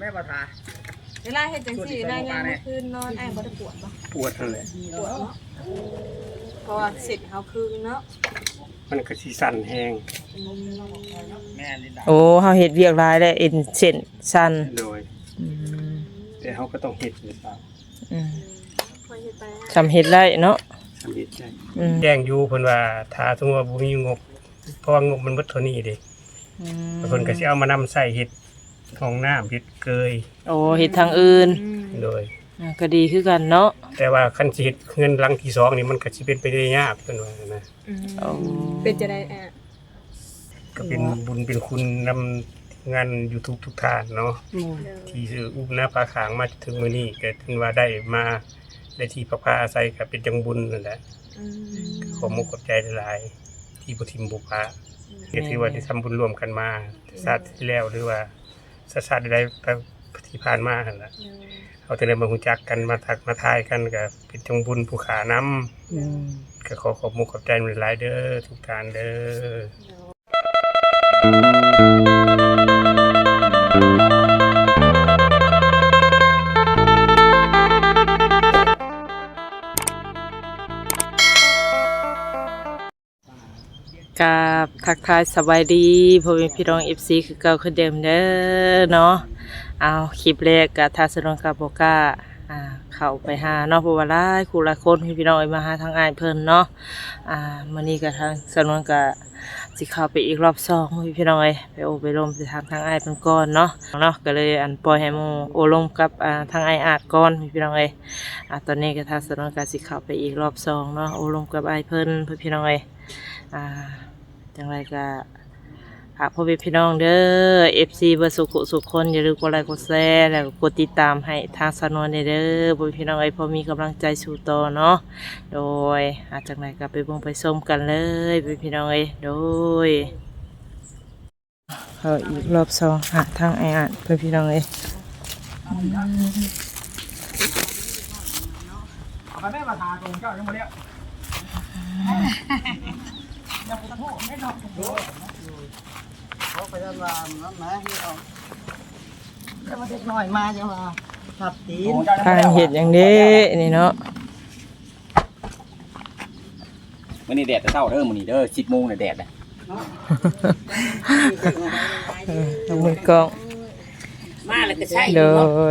แม่ประทาเวลาเฮ็ดจังซี่ได้ยังเมื่อคืนนอนไอ้บ่ได้ปวดบ่ปวดนั่นแหละปวดเนาะเพราะว่าเสร็จเฮาคืนเนาะมันก็สิสั่นแห้งแม่ลินดาโอ้เฮาเฮ็ดเวียกหลายได้เอ็นเส้นสั่นโดยแต่เฮาก็ต้องเฮ็ดอยู่ซะค่อยเฮ็ดไปจำเฮ็ดได้เนาะสำเร็จได้แจ้งอยู่เพิ่นว่าถ้าสมมุติว่าบ่มีงบเพราะว่างบมันเบิดเท่านี้เด้เพิ่นก็สิเอามานำใส่เฮ็ดห้องน้ำเฮ็ดเกยโอ้เฮ็ดทางอื่นโดยก็ดีคือกันเนาะแต่ว่าคันสิเฮ็ดเงินหลังที่2นี่มันก็สิเป็นไปได้ยากเพิ่นว่านะเป็นจะได้ก็เป็นบุญเป็นคุณนำงาน YouTube ทุกท่านเนาะที่ซื้ออุ้มหน้าผาขางมาถึงมื้อนี้ก็ถือว่าได้มาได้ที่พักผ้าอาศัยก็เป็นจังบุญนั่นแหละขอมุกขอบใจหลายๆที่บ่ทิมบ่พาก็ถือว่าได้ทำบุญร่วมกันมาชาติที่แล้วหรือว่าชาติใดที่ผ่านมาหั่นล่ะเอาแต่ได้มารู้จักกันมาทักมาทายกันก็เป็นจังบุญผู้ขานำก็ขอขอบมุกขอบใจหลายๆเด้อทุกท่านเด้อกราบทักทายสบายดีพ่อแม่พี่น้อง FC คือเก่าคือเดิมเด้อเนาะเอาคลิปแรกก็ทาสนวนกับบ่กล้าเข้าไปหาเนาะเพราะว่าหลายคู่หลายคนพี่น้องมาหาทางอ้ายเพิ่นเนาะมื้อนี้ก็ทางสนวนก็สิเข้าไปอีกรอบ2พี่น้องไปโอไปลมไปถามทางอ้ายเพิ่นก่อนเนาะก็เลยปล่อยให้หมู่โอลมกับทางอ้ายอาจก่อนพี่น้องตอนนี้ก็ทางสนวนก็สิเข้าไปอีกรอบ2เนาะโอลมกับอ้ายเพิ่นพี่น้องจังไรก็พ่อพี่น้องเด้อ FC เบอร์สุขคนอย่าลืมกดไลค์กดแชร์แล้วก็กดติดตามให้ทางสนวนเด้อพ่อพี่น้องพอมีกำลังใจสู่ต่อเนาะโดยจังไรก็ไปเบิ่งไปชมกันเลยพี่น้องโดยอีกรอบ2หาทางไอ้อ่านพี่น้องเอาไปแม่ประทาตรงเจ้าจังบ่แล้วเขาไปทำรามน้ำนะที่เขาจะมาเด็กหน่อยมาจะมาขับตีนทางเห็ดอย่างนี้นี่เนาะมื้อนี้แดดจะเช้าเด้อมื้อนี้เด้อ10 โมงน่ะแดดน่ะมือกล้องมาแล้วก็ใช่เล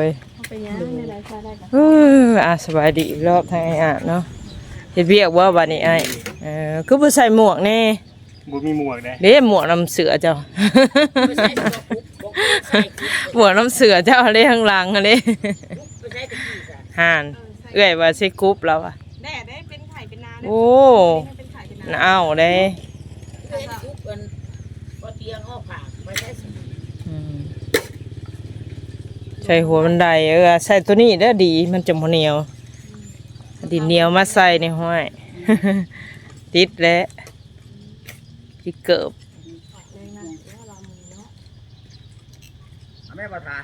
ยไปย่างในร้านค้าได้ค่ะสบายดีอีกรอบทางไอ้เนาะเฮ็ดเวียกว่าบัดนี้ไอ้คือบ่ใส่หมวกแน่บ่มีหมวกเด้หมวกน้ำเสือเจ้าหมวกน้ำเสือเจ้าอะไรข้างหลังอะไรห่านเอ้ยว่าใส่กรุ๊ปแล้วอ่ะแน่ได้เป็นไข่เป็นนาโอ้เอาได้ใส่หัวบันไดใส่ตัวนี้ได้ดีมันจะเหนียวดินเหนียวมาใส่ในห้อยติดแล้วที่เกิบแม่ประทา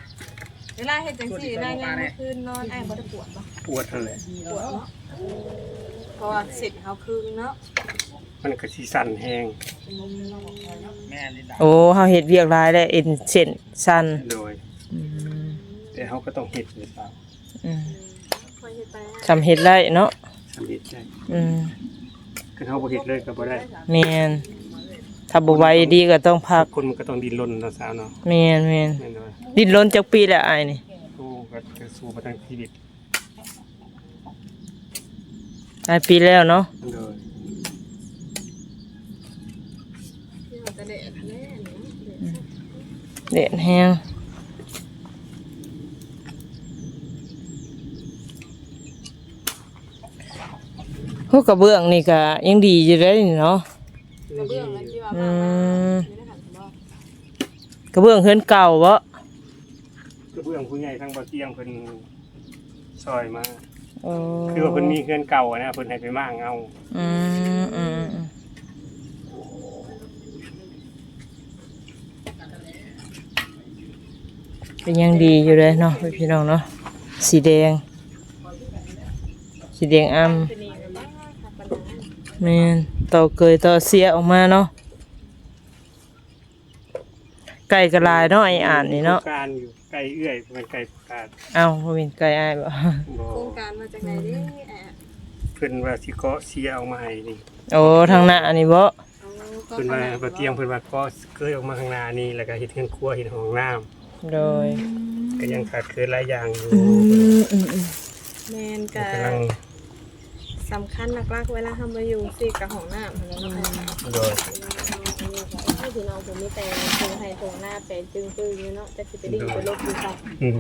เวลาเฮ็ดจังซี่ได้ยังเมื่อคืนนอนไอ้บ่ได้ปวดบ่ปวดนั่นแหละปวดเนาะเพราะว่าเสร็จเฮาคืนเนาะมันก็สิสั่นแห้งแม่ลินดาโอ้เฮาเฮ็ดเวียกหลายได้เอ็นเส้นสั่นโดยแต่เฮาก็ต้องเฮ็ดอยู่ซะค่อยเฮ็ดไปจำเฮ็ดได้เนาะสำเร็จได้คือเฮาบ่เฮ็ดเลยก็บ่ได้แม่นถ้าบ่ไหวดีก็ต้องพักคนมันก็ต้องดิ้นรนเนาะสาวเนาะแม่นดิ้นรนจักปีแล้วอ้ายนี่สู้ก็สู้มาทั้งชีวิตหลายปีแล้วเนาะเด็ดแห้งพวกกระเบื้องนี่ก็ยังดีอยู่เลยเนาะกระเบื้องที่ว่ากระเบื้องเฮือนเก่าบ่กระเบื้องผู้ใหญ่ทางบ่เตียงเพิ่นซอยมาคือว่าเพิ่นมีเฮือนเก่านะเพิ่นให้ไปมางเอาเป็นยังดีอยู่เลยเนาะพี่น้องเนาะสีแดงอ้ำแม่นต่อเกยต่อเสียออกมาเนาะ ไก่ก็หลายเนาะไอ้อ่านนี่เนาะ โครงการอยู่ไกลเอื้อยมันไกลโครงการ เอ้าบ่เป็นไก่อ้ายบ่ บ่ โครงการมาจากไหนเด้แอะ เพิ่นว่าสิเกาะเสียเอามาให้นี่ โอ้ทางหน้านี่บ่ เอาก็ เพิ่นว่าบ่เตรียมเพิ่นว่าเกาะเกยออกมาข้างหน้านี่แล้วก็เฮ็ดเรือนครัวเฮ็ดห้องน้ำ โดย ก็ยังขาดเคินหลายอย่างอยู่ แม่นก็ กำลัง สำคัญหลักๆเวลาทำมาอยู่สิกับของน้ำนั่นเนาะ โดย ให้พี่น้องผมมีแต่ทงไทยทงหน้าเป็นจึงปื้อยู่เนาะจะสิไปดิ้งไปลบอยู่ครับ อืม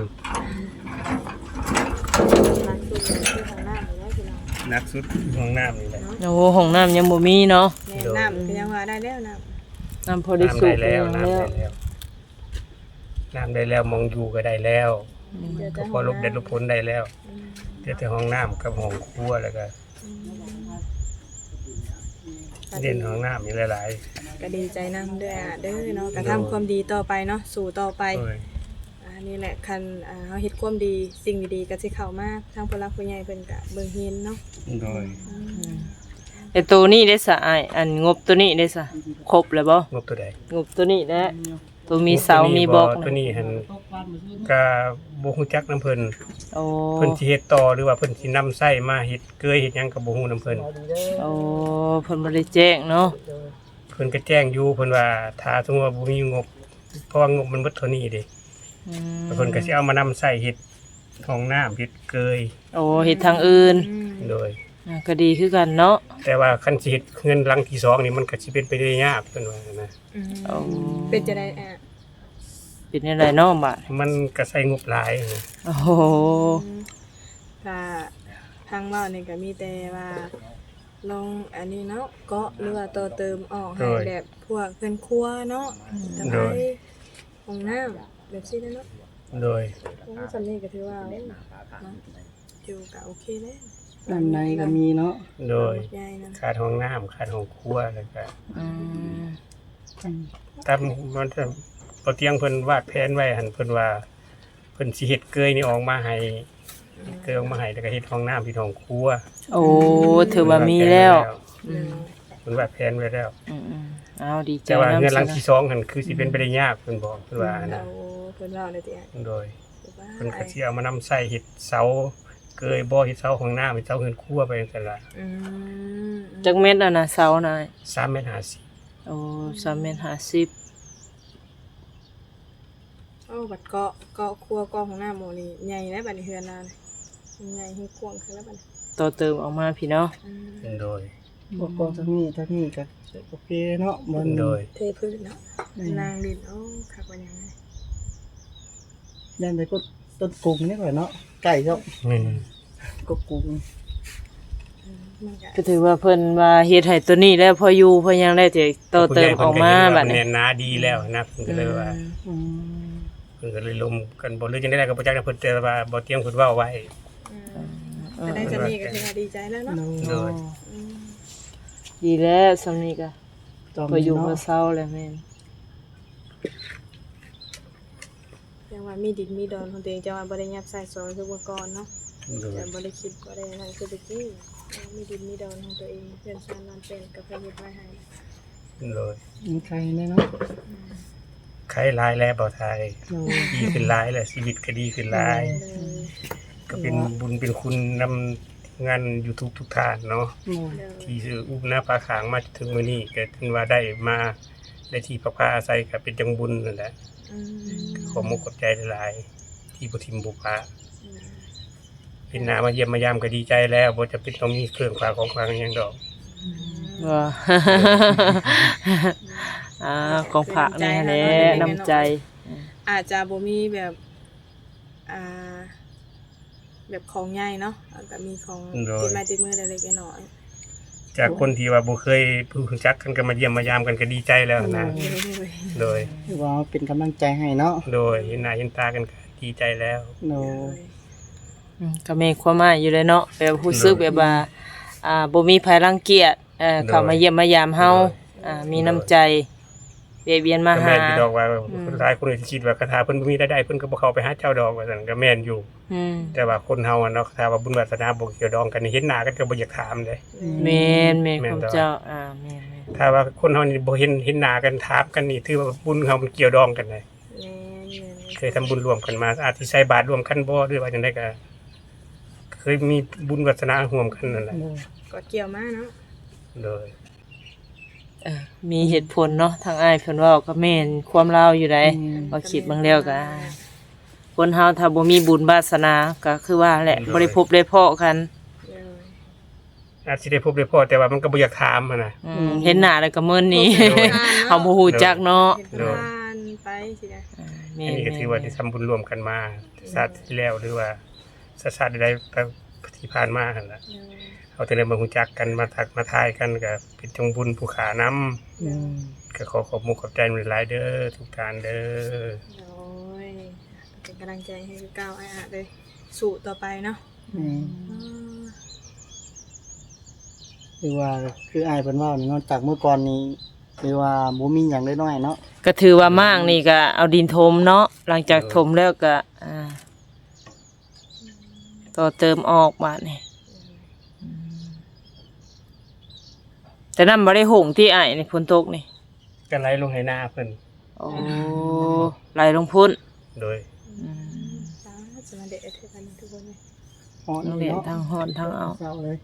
รักสุดเลยคือของน้ำอยู่แล้วพี่น้อง หนักสุดคือห้องน้ำนี่แหละ โอ้ห้องน้ำยังบ่มีเนาะ แม่น้ำก็ยังว่าได้แล้วน้ น้ำพอได้ น้ำ สู ได้ บ แล้ว ยัง น้ำ แล้ ได้ ว แล้วน้ำได้แล้วมองอยู่ก็ได้แล้ว ำเดี๋ยว ก็ จะ พอลบเด็ดลบพ้นได้แล้วเดี๋ยวแต่ห้องน้ำกับห้องครัวแล้วก็เด่นห้องน้ำมีหลาย ก็ดีใจนำด้วยเด้อเนาะก็ทำความดีต่อไปเนาะสู่ต่อไป ๆโอ้ย นี่แหละคันเฮาเฮ็ดความดีสิ่งดีๆก็สิเข้ามาทางผู้หลักผู้ใหญ่เพิ่นก็เบิ่งเห็นเนาะ โดย ไอ้ตัวนี้ได้ซะอ้ายอันงบตัวนี้ได้ซะครบแล้วบ่ งบตัวใด งบตัวนี้แหละตัวมีเสามีบล็อก ตัวนี้หันก็บ่ฮู้จักน้ำเพิ่น โอ้ เพิ่นสิเฮ็ดต่อหรือว่าเพิ่นสินำไส้มาเฮ็ดเกยเฮ็ดหยังก็บ่ฮู้น้ำเพิ่น โอ้เพิ่นบ่ได้แจ้งเนาะ เพิ่นก็แจ้งอยู่เพิ่นว่าถ้าสมมุติว่าบ่มีงบเพราะว่างบมันเบิดเท่านี้เด้ อืม เพิ่นก็สิเอามานำไส้เฮ็ดห้องน้ำเฮ็ดเกย โอ้เฮ็ดทางอื่น โดย ก็ดีคือกันเนาะ แต่ว่าคันสิเฮ็ดเงินหลังที่สองนี่มันก็สิเป็นไปได้ยากเพิ่นว่านะ โอ้ เป็นจะได้เป็นจังไดเนาะบาด มันก็ใช้งบหลายนะ โอ้โห ถ้าทางเรานี่ก็มีแต่ว่าลงอันนี้เนาะเกาะหรือว่าต่อเติมออกให้แบบพวกเพิ่นครัวเนาะแต่ไปห้องน้ำแบบซี่เนาะ โดย โอ้สำนี้ก็ถือว่าเนาะอยู่ก็โอเคแล้ว ด้านในก็มีเนาะ โดย ใหญ่นะ ขาดห้องน้ำขาดห้องครัวแล้วก็ อืม ตามมันจะพอเตียงเพิ่นวาดแผนไว้หั่นเพิ่นว่าเพิ่นสิเฮ็ดเกยนี่ออกมาให้เกยออกมาให้แล้วก็เฮ็ดห้องน้ำเฮ็ดห้องครัว โอ้ถือว่ามีแล้ว เพิ่นวาดแผนไว้แล้ว อืมเอาดีใจ แต่ว่า นํ เงินหลังที่สองหั่นคือสิเป็นไปได้ยากเพิ่นบอกเพิ่นว่า เรา นะ เพิ่นเล่าเลยติ โดยเพิ่นก็สิเอามานำใส่เฮ็ดเสาเกยบ่เฮ็ดเสาห้องน้ำเฮ็ดเสาเฮือนครัวไปจังซั่นล่ะ จักเม็ดอ่ะนะเสาน่ะ 3.50 เมตร โอ้3.50 เมตร โอ้บัดเกาะครัวเกาะของหน้าหมู่นี่ใหญ่แล้วบัดนี้เฮือนเราใหญ่ให้กว้างขึ้นแล้วบัดนี้ ต่อเติมออกมาพี่เนาะ โดย บ่พอเท่านี้ก็โอเคเนาะบ่ โดย เทพื้นเนาะนางดินโอ้คักว่าหยังไง ยันไปก็ต้นกุ้งนี่ก่อนเนาะไก่เจ้า อืม ก็กุ้ง มันก็ ก็ถือว่าเพิ่นว่าเฮ็ดให้ตัวนี้แล้วพออยู่พอยังได้แต่ต่อเติมออกมาบัด นี้ นี้ แน่นหนาดีแล้วนะเพิ่นก็เลยว่า อืม เพิ่นก็เลยลมกันบ่รู้จังได๋ก็บ่จักนะเพิ่นแต่ว่าบ่เตรียมเพิ่นเว้าไว้ จะได้จะนี่ก็ถือว่าดีใจแล้วเนาะ โดย ดีแล้วสำนี้ก็ จอม พออยู่พอ เนาะ เศร้าแล้วแม่น ยังว่ามีดินมีดอนของตัวเองจะว่าบ่ได้ยับใส่ซอยคือเมื่อก่อนเนาะ โดย แต่บ่ได้คิดบ่ได้นั่นคือตะกี้มีดินมีดอนของตัวเองเพื่อนชาตินั้นเป็นกับเพิ่นเฮ็ดไว้ให้ โดย มีไข่แน่เนาะ ใครหลายแล้วบ่ทาย โอ้ ดีขึ้นหลายแล้วชีวิตก็ดีขึ้นหลาย เลย ก็เป็นบุญเป็นคุณนำงาน YouTube ทุกท่านเนาะ โอ้ เลย ที่ซื้ออุปนาภาขางมาจนถึงมื้อนี้ก็ถือว่าได้มาได้ที่พักผ้าอาศัยก็เป็นจังบุญนั่นแหละขอมขอบใจหลายๆที่บ่ทิมบ่พาเป็นหน้ามาเยี่ยมมายามก็ดีใจแล้วบ่จะเป็นต้องมีเครื่องฝากของขลังหยังดอก ว่า ของผักนี่แหละน้ำใจ อาจจะบ่มีแบบแบบของใหญ่เนาะก็มีของติดไม้ติดมือเล็กๆน้อย จากคนที่ว่าบ่เคยรู้จักกันก็มาเยี่ยมมายามกันก็ดีใจแล้วนะ ๆ โดย ถือว่าเป็นกำลังใจให้เนาะ โดยเห็นหน้าเห็นตากันก็ดีใจแล้ว โน ก็มีความหมายอยู่เลยเนาะแบบรู้สึกแบบว่าบ่มีภัยรังเกียจเข้ามาเยี่ยมมายามเฮามีน้ำใจเวียนเวียนมา ก็ หา แม่นอยู่ดอกว่าหลายคนก็สิคิดว่าคาถาเพิ่นบ่มีรายได้เพิ่นก็บ่เข้าไปหาเจ้าดอกว่าซั่นก็แม่นอยู่ อืม แต่ว่าคนเฮาอะเนาะถ้าว่าบุญวาสนาบ่เกี่ยวดองกันนี่เห็นหน้ากันก็บ่อยากถามเด้ แม่นแม่น แม่น ของ ต่อ เจ้าแม่น ถ้าว่าคนเฮานี่บ่เห็นหน้ากันถามกันนี่ถือว่าบุญเฮามันเกี่ยวดองกันเลย เคยทำบุญร่วมกันมาอาจสิใส่บาตรร่วมกันบ่หรือว่าจังไดก็เคยมีบุญวาสนาร่วมกันนั่นแหละ ก็เกี่ยวมาเนาะ โดย มีเหตุผลเนาะทางอ้ายเพิ่นเว้าก็แม่นความลาวอยู่ได้ว่าคิดเบิ่งแล้วก็คนเฮาถ้าบ่มีบุญวาสนาก็คือว่าแหละบ่ได้พบได้เพาะกัน เลย อาจสิได้พบได้พอแต่ว่ามันก็บ่อยากถามหันน่ะ เห็นหน้าแล้วก็มึนนี่ เฮาบ่ฮู้จักเนาะ เฮ็ดทานไปสินะ แม่ อันนี้ก็ถือว่าได้ทำบุญร่วมกันมาชาติที่แล้วหรือว่าชาติใดๆที่ผ่านมาหั่นล่ะ เลย เอาแต่ได้มารู้จักกันมาทักมาทายกันก็เป็นจงบุญผู้ขานํก็ขอบคุณขอบใจหลายๆเด้อทุกท่านเด้อ โดยเป็นกำลังใจให้คือก้าวอ้ายอะเลยสู้ต่อไปเนาะ คือว่าคืออายเพิ่นเว้านี่เนาะจากเมื่อก่อนนี้คือว่าบ่มีหยังได้น้อยเนาะ ก็ถือว่ามากนี่ก็เอาดินถมเนาะหลังจากถมแล้วก็ต่อเติมออกบาดนี่แต่นั้นบ่ได้หงที่อ้ายนี่ฝนตกนี่ ก็ไหลลงให้หน้าเพิ่น โอ้ไหลลงพุ่น โดย สาธุมาเด็ดเทื่อกันทุกคนเลย ฮ้อน โรงเรียนทางฮ้อนทางเอา เศร้าเลย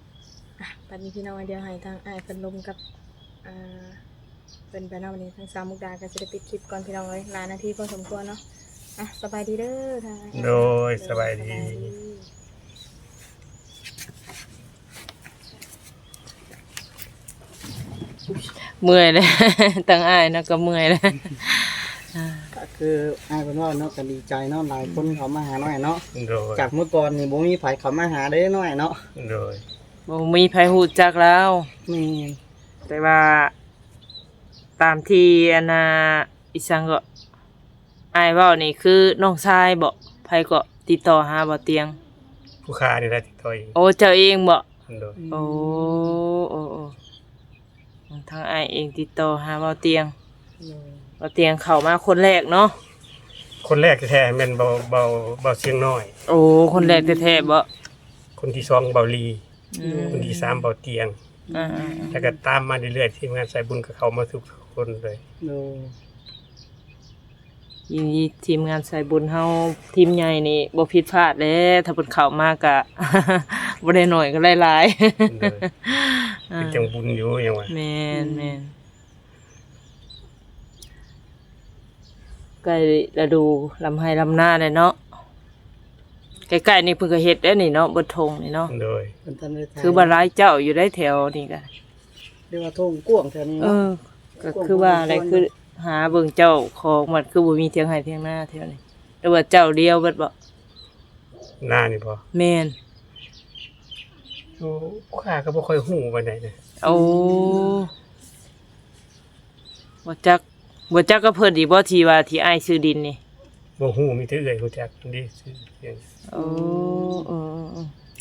ปัดนี้พี่น้องเดียวให้ทางอ้ายเพิ่นลมกับเป็นไปเนาะวันนี้ทางสาวมุกดาก็สิได้ปิดคลิปก่อนพี่น้องเลยหลายนาทีพอสมควรเนาะสบายดีเด้อทางอ้าย โดยสบายดี เมื่อยเลย ตั้งอ้ายเนาะก็เมื่อยเลย ก็คืออายเพิ่นเว้าเนาะก็ดีใจเนาะหลายคนเขามาหาน้อยเนาะ โดย จากเมื่อก่อนนี่บ่มีไผเขามาหาได้น้อยเนาะ โดย บ่มีไผฮู้จักแล้ว แม่น แต่ว่าตามที่อันน่ะอีสังก็อ้ายเว้านี่คือน้องชายบ่ไผก็ติดต่อหาบ่เตียง ผู้ค้านี่แหละที่ต่อย โอ้เจ้าเองบ่ โดย โอ้โอ้โอ้ทางอ้ายเองติดต่อหาบ่เตียงบ่เตียงเข้ามาคนแรกเนาะ คนแรกแท้ๆแม่นเบาเสียงน้อย โอ้คนแรกแท้ๆบ่ คนที่สองเบาลี อืม คนที่สามเบาเตียง อ่า แล้วก็ตามมาเรื่อยๆทีมงานสายบุญก็เข้ามาทุกคนเลย โดย ยินดีทีมงานสายบุญเฮาทีมใหญ่นี่บ่ผิดพลาดแล้วถ้าเพิ่นเข้ามาก็ บ่ได้น้อยก็หลาย โดยเป็นจังบุญอยู่ยังว่า ๆแม่นแม่นใกล้ฤดูลำไห้ลำหน้าเลยเนาะใกล้ๆนี่เพิ่นก็เฮ็ดได้นี่เนาะบ่ทงนี่เนาะ โดย เพิ่นทันได้ทาย คือบ่หลายเจ้าอยู่ได้แถวนี่ก็ เรียกว่าทุ่งกว้างแถวนี้ เอ เนาะ อก็คือว่าอะไรคือหาเบิ่งเจ้าของมันคือบ่มีเถียงไห้เถียงหน้าแถวนี้หรือว่าเจ้าเดียวเบิดบ่ หน้านี่พอ แม่น ผู้ค้าก็บ่ค่อยฮู้ปานใดนะ โอ้บ่จักก็เพิ่นอีกบ่ที่ว่าที่อ้ายซื้อดินนี่ บ่ฮู้มีแต่เอื้อยรู้จักดีซื่อเสียง โอ้เออ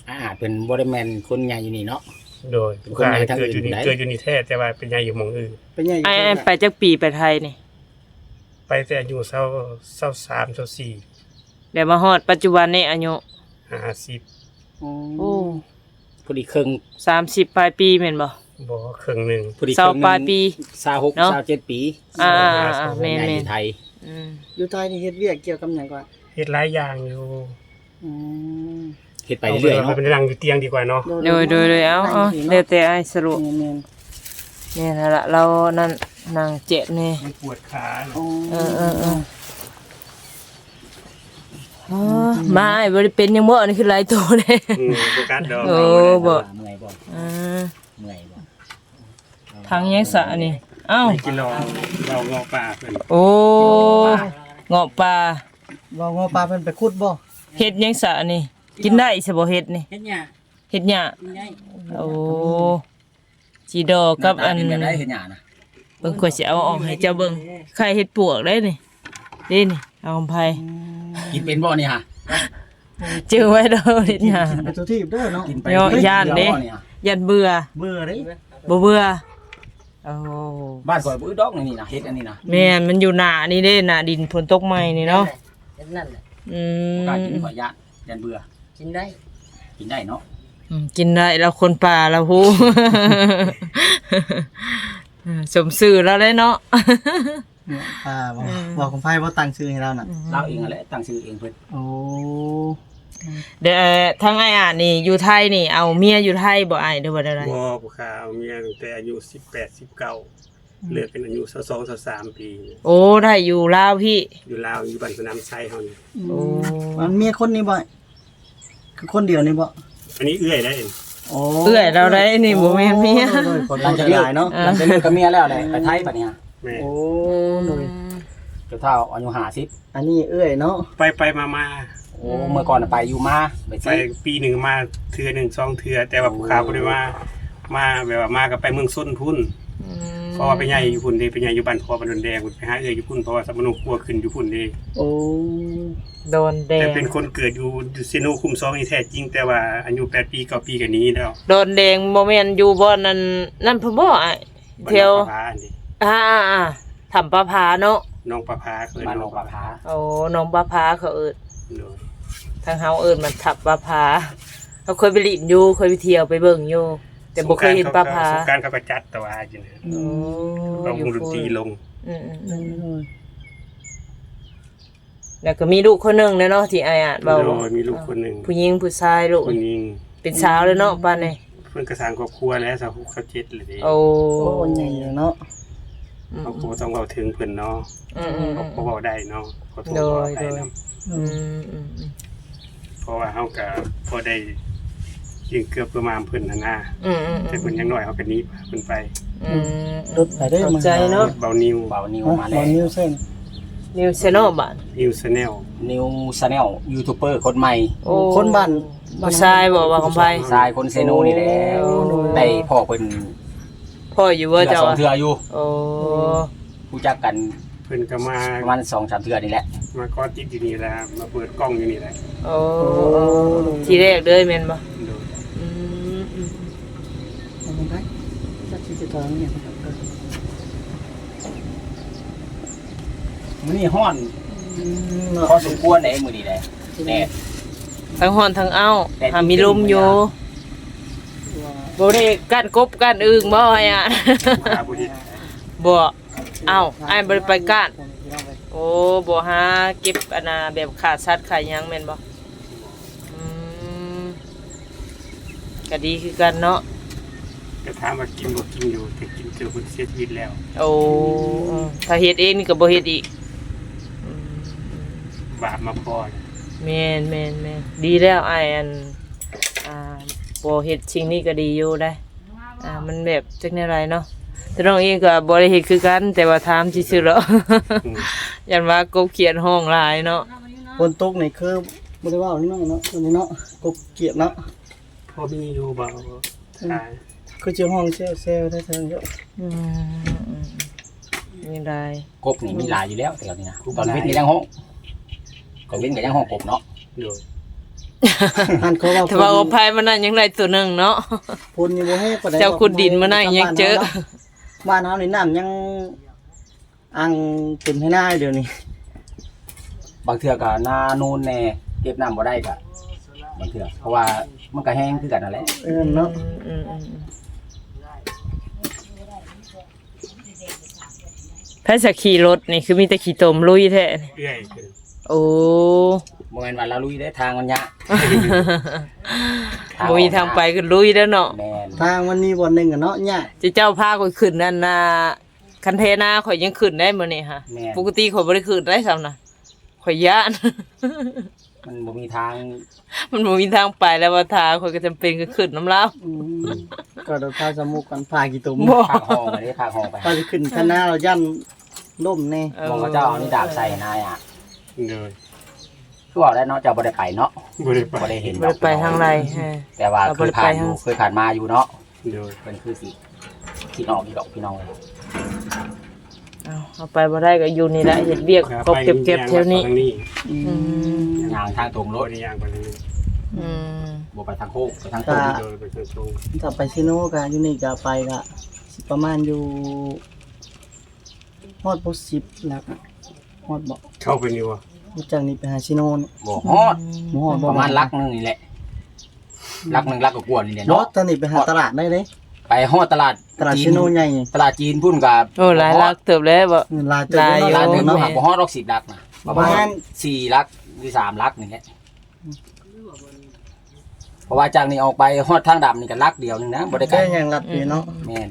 อาจเป็นบ่ได้แม่นคนใหญ่อยู่นี่เนาะ โดย เป็น ผู้ คน ค้า ในทาง เกิดอยู่ อื่ นี่ นไหน เกิดอยู่นี่แท้แต่ว่าเป็นยายอยู่หม่องอื่น เป็นใหญ่อยู่ ไอ้ เพิ่น ไปจักปีไปไทยนี่ ไปแต่อายุ23 24 แล้วมาฮอดปัจจุบันนี่อายุ 50 อ๋อ โอ้ พอดีครึ่ง 30ปลายปีแม่นบ่ บ่ครึ่งหนึง พอดี เศร้าปลายปี 26 เนาะ 27ปี อ่า แม่ แม่น ใหญ่ แม่ อน ยู่ไทย อืม อยู่ไทยนี่เฮ็ดเวียกเกี่ยวกับหยังก่อน เฮ็ดหลายอย่างอยู่ อืม เฮ็ดไปเรื่อยๆ เอา เนาะ เป็นนั่งอยู่เตียงดีกว่าเนาะ โดยเอาเดี๋ยวแต่อ้ายสรุป แม่น นี่นั่นล่ะเรานั่นนางเจ็ดนี่ มันปวดขา ๆอ๋อ เอออ๋อมาไอ้บ่ได้เป็นหยังบ่อันนี้คือหลายตัวเลย โฟกัสดอก โอ้บ่ เมื่อยบ่ อืม เมื่อยบ่ ทางยังสะนี่เอ้า กินเราเงาป่าเพิ่น โอ้เงาะป่า ว่าว่าปลาเพิ่นไปขุดบ่ เฮ็ดยังสะนี่ กินได้สิบ่เฮ็ดนี่ เฮ็ดหยัง เฮ็ดหยังโอ้จีดอกกับอัน เป็นแบบได้เห็นหยานะ เบิ่งก็สิเอาออกให้เจ้าเบิ่งไข่เฮ็ดปวกได้นี่นี่เอาอำไผ กินเป็นบ่นี่ฮะ จื้อไว้เด้อเฮ็ดหยัง เป็นตัวที่เด้อเนาะ กินไป ย่อย่านเด้ บ่นี่ฮะ ยันเบื่อ เบื่อเด้ บ่เบื่อโอ้ บ้านข่อยบื้อดอกนี่นะเฮ็ดอันนี้นะ แม่นมันอยู่หน้านี่เด้หน้าดินฝนตกใหม่นี่เนาะ นั่นแหละ อื กล้ากิน ม ข่อยยันเบื่อ กินได้ กินได้เนาะ กินได้แล้วคนป่าแล้วฮู้ สมซื่อแล้วเลยเนาะ เนี่ยบอกของไผบ่ตั้งชื่อให้เราน่ะ เราเองนั่นแหละตั้งชื่อเองเพิ่น โอ้ เดี๋ยวทั้งไอ้อ่ะนี่อยู่ไทยนี่เอาเมียอยู่ไทยบ่อ้ายหรือว่าอะไร บ่ผู้ค้าเอาเมียตั้งแต่อายุ18 19เลิกเป็นอายุ22 23ปี โอ้ได้อยู่ลาวพี่ อยู่ลาวอยู่บ้านสนามไซเฮานี่ โอ้ มันเมียคนนี้บ่คือคนเดียวนี่บ่ อันนี้เอื้อยได้เอง โอ้ เอื้อยเราได้นี่บ่แม่นเมีย คน หลั ตั้ ง ง จาก ใจ เลิก เนาะ หลังจากเลิกกับเมียแล้วเลยไปไทยบัดเนี้ย แม่ โอ้โดย เจ้าเฒ่าอายุ50 อันนี้เอื้อยเนาะ ไปมา โอ้เมื่อก่อนน่ะไปอยู่มาไป ไป สิ ปีหนึ่งมาเทื่อหนึ่งสองเทื่อแต่ว่าผู้ค้าบ่ได้มาแบบว่ามาก็ไปเมืองส้นพุ่นเพราะว่าไปใหญ่อยู่พุ่นเด้ไปใหญ่อยู่บ้านพ่อบ้านดอนแดงพุ่นไปหาเอื้อยอยู่พุ่นเพราะว่าสมนุครัวขึ้นอยู่พุ่นเด้ โอ้ โดนแด แต่ ง เป็นคนเกิดอยู่เซโนคุมซองนี่แท้จริงแต่ว่าอายุ8ปี9ปีกันนี้แล้ว โดนแดงบ่แม่นอยู่บ่นั่นเพิ่นบ่อ้ายเที่ยว บ้านน้องประภาอันนี้ ทำประพาเนาะ น้องประภาเคย บ้านนอกปลาผา โอ้น้องประพาเขาเอิ้น โดย ทางเฮาเอิ้นมันทับประพาเขาเคยไปลินอยู่เคยไปเที่ยวไปเบิ่งอยู่แต่บ่เคยเห็นประพา สงกรานต์เขาก็จัดแต่ว่าอยู่นะ โอ้ เอาวงดนตรีลง อืมแล้วก็มีลูกคนหนึงเนาะที่อ้ายอ่านเว้า โดยมีลูกคนหนึง ผู้หญิงผู้ชายลูก คนยิง เป็นสาวเลยเนาะปานนี้ เพิ่นกระสร้างครอบครัวแล้วสาวเขาเจ็ดเลยเด้ โอ้ โอ้ใหญ่เนาะ ครอบครัวต้องเว้าถึงเพิ่นเนาะ อืม เขาเว้าได้เนาะขอโทษ โด ขอย อภัย โดย นำ อืม เพราะว่าเฮาก็พอได้ยิงเกือบประมาณเพิ่นน่ะนะแต่เพิ่นยังน้อยเฮาก็หนีเพิ่นไป รถไปได้ เข้า มา ใจเนาะ เบานิว เบานิว มา มา แล้ แล้ว ว นิวเส้น นิวเซโนบ้าน นิวชาแนล นิวชาแนลยูทูบเบอร์คนใหม่ โอ้ คนบ้าน ผู้ชายบอกว่าของไผ ชายคนเซโนนี่แหละ โอ้ ได้พ่อเพิ่น พ่ออยู่ว่า เทื่อ เจ้า สองเทื่ออยู่ โอ้ รู้จักกัน เพิ่นก็มา ประมาณ2-3เทื่อนี่แหละ ก็ติดอยู่นี่แหละมาเปิดกล้องอยู่นี่แหละ โอ้ทีแรกเลยแม่นบ่ โดย อืม เอาไปจักสิจะทองเนี่ย มื้อนี้ฮ้อนพอสมควรเด้มื้อนี้แหละแดด ทั้งฮ้อนทั้งเอ้า แต่ หามีลมอยู่บ่ได้กั้นกบกั้นอึ่งบ่ให้อ่ะ ผู้ค้าผู้เฮ็ด บ่เอ้าอ้ายบ่ได้ไปก้าน โอ้บ่หาเก็บอันน่ะแบบขาดสัตว์ขาดหยังแม่นบ่อืมก็ดีคือกันเนาะ ก็ถามว่ากินบ่กินอยู่แต่กินเจอเพิ่นเสียชีวิตแล้ว โอ้ถ้าเฮ็ดเองนี่ก็บ่เฮ็ดอีกอืม บาปมาพอ แม่นดีแล้วอ้ายอันบ่เฮ็ดสิ่งนี้ก็ดีอยู่ได้มันแบบจักแนวไรเนาะแต่น้องเองก็บ่ได้เฮ็ดคือกัน แต่ว่าถามซื่อๆแล้ว ยันว่ากบเขียนห้องหลายเนาะ ฝนตกนี่คือบ่ได้ว่านี่เนาะตัวนี้เนาะกบเกียดเนาะ พอมีอยู่บ่ขาย คือเจ้าห้องเซลได้ๆเยอะ อืมนี่ได้ กบนี่มีหลายอยู่แล้วแถวนี้นะตอนวิทย์นี่ยังห้องก็วิทย์ก็ยังห้องกบเนาะ โดย อันเขาว่า ถ้าว่าเอาภัยมันนั่นยังได้ตัวหนึงเนาะ ฝนนี่บ่ให้ปานใด เจ้าขุดดินมานั่นยังเจอ บ้านเฮานี่น้ำยังอังเต็มให้หน้าเดี๋ยวนี้ บางเทื่อก็นานูนแน่เก็บน้ำบ่ได้ก็บางเทื่อเพราะว่ามันก็แห้งคือกันนั่นแหละ เนาะ อืมถ้าจะขี่รถนี่คือมีแต่ขี่ตมลุยแท้นี่ เอื้อยคือ โอ้ บ่แม่นว่าเราลุยได้ทางมันยะ บ่มีทางไปก็ลุยแล้วเนาะ แม่น ทางมันมีบ่อนหนึงอะเนาะเนี่ย เจ้าพาข่อยขึ้นนั่นน่ะคันเทนาข่อยยังขึ้นได้มื้อนี้ค่ะ แม่น ปกติข่อยบ่ได้ขึ้นได้ซ้ำน่ะข่อยย้าน มันบ่มีทาง มันบ่มีทางไปแล้วว่าทางข่อยก็จำเป็นก็ขึ้นน้ำลาว ก็เดี๋ยวพาสมุกกันพากี่ตุ่ม บ่ ภาคห้องอันนี้ภาคห้องไป พาสิขึ้นคณะเราย่านล่มแน่ มองเขาเจ้าเอานี่ดาบใส่นายอ่ะ โดย คือบอกได้เนาะเจ้าบ่ได้ไปเนาะ บ่ได้ไป บ่ได้เห็น บ่ได้ไปทางใดฮะ แต่ว่าเคยผ่านอยู่เคยผ่านมาอยู่เนาะ โดย เป็นคือสิคิดออกอีกดอกพี่น้องเลย เอาไปบ่ได้ก็อยู่นี่แหละเฮ็ดเวียกครบเก็บๆแถวนี้ ทางนี้ อืม ยางทางตรงร บ่ ถ ได้ย่างไปทางนี้ อืม บ่ไปทางโค้งไปทางตรง โดยไปทางตรง ถ้าไปซิโนก็อยู่นี่ก็ไปก็สิประมาณอยู่ฮอดบ่10แล้วฮอดบ่ เข้าไปนี่วะ จากนี้ไปหาซิโนนี่ บ่ฮอด บ่ฮอด ประมาณลักนึงนี่แหละลักนึงลักก็กวนนี่แหละ เนาะ เนาะ ตอนนี้ไปหาตลาดได้เด้ ไปฮอดตลาด ตลาดชิโนใหญ่ ตลาดจีนพุ่นกับ โอ้หลายลักเติบแล้วบ่ ลายเติบ ตลาด เนาะ เดิน เนาะ หาบ่ฮอดดอก10ลักนะประมาณ4ลักหรือ3ลักนี่แหละเพราะว่าจากนี้ออกไปฮอดทางดำนี่ก็ลักเดียวนึงนะบ่ได้ไกล แค่ยังรัดอยู่เนาะ แม่น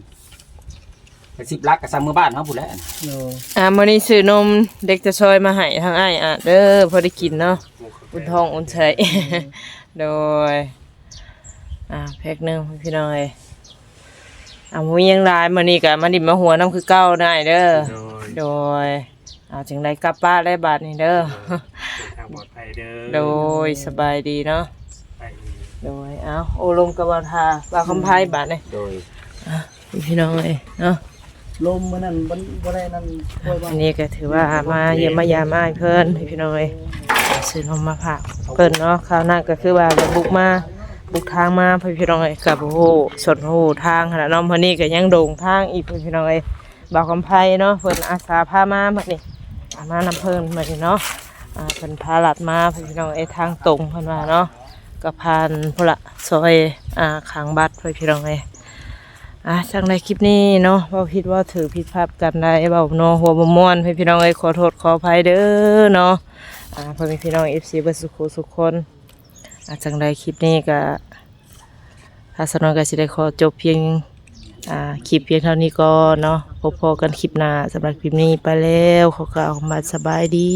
ไป10ลักก็ซ้ำมือบ้านเฮาพุ่นแหละ โอ้ มื้อนี้ซื้อนมเด็กจะซอยมาให้ทางอ้ายเด้อพอได้กินเนาะอุ่นท้องอุ่นใจ โดยแพ็คหนึงพี่น้องเอ้ยหมูยังหลายมื้อนี้ก็มาดิมาหัวน้ำคือเก่าได้เด้อ โดย โดยจึงได้กลับบ้านได้บาดนี้เด้อ ทางปลอดภัยเด้อ โดยสบายดีเนาะ ไป โดยโอลมกับบาทาบาคำไพ่บาทนี่ โดย พี่น้องเอ้ยเนาะ ลมมื้อนั้นบ่ได้นั่นช่วยบ่ อันนี้ก็ถือว่ามาเยี่ยมมายามอ้ายเพิ่นให้พี่น้องเอ้ยซื้อนมมาฝากเพิ่นเนาะคราวหน้าก็คือว่าบุกทางมาพี่น้องเอ้ยกับโอ้โหสดโอ้โหทางขนาดน้องมื้อนี้ก็ยังโด่งทางอีกพี่น้องเอ้ยบ่าวคำไพ่เนาะเพิ่นอาสาพามาบัดนี้มานำเพิ่นมานี่เนาะเพิ่นพาลัดมาพี่น้องเอ้ยทางตรงเพิ่นว่าเนาะก็ผ่านพุ่นละซอยข้างบัดพี่น้องเอ้ยจังในคลิปนี้เนาะว่าผิดว่าถือผิดภาพกันได้เบาเนาะหัวบ่ม่วนพี่น้องเอ้ยขอโทษขออภัยเด้อเนาะพ่อแม่พี่น้อง FC เบิดสุขคนจังในคลิปนี้ก็ถ้าสนองก็สิได้ขอจบเพียงคลิปเพียงเท่านี้ก่อนเนาะพบกันคลิปหน้าสำหรับคลิปนี้ไปแล้วขอกล่าวคำว่าสบายดี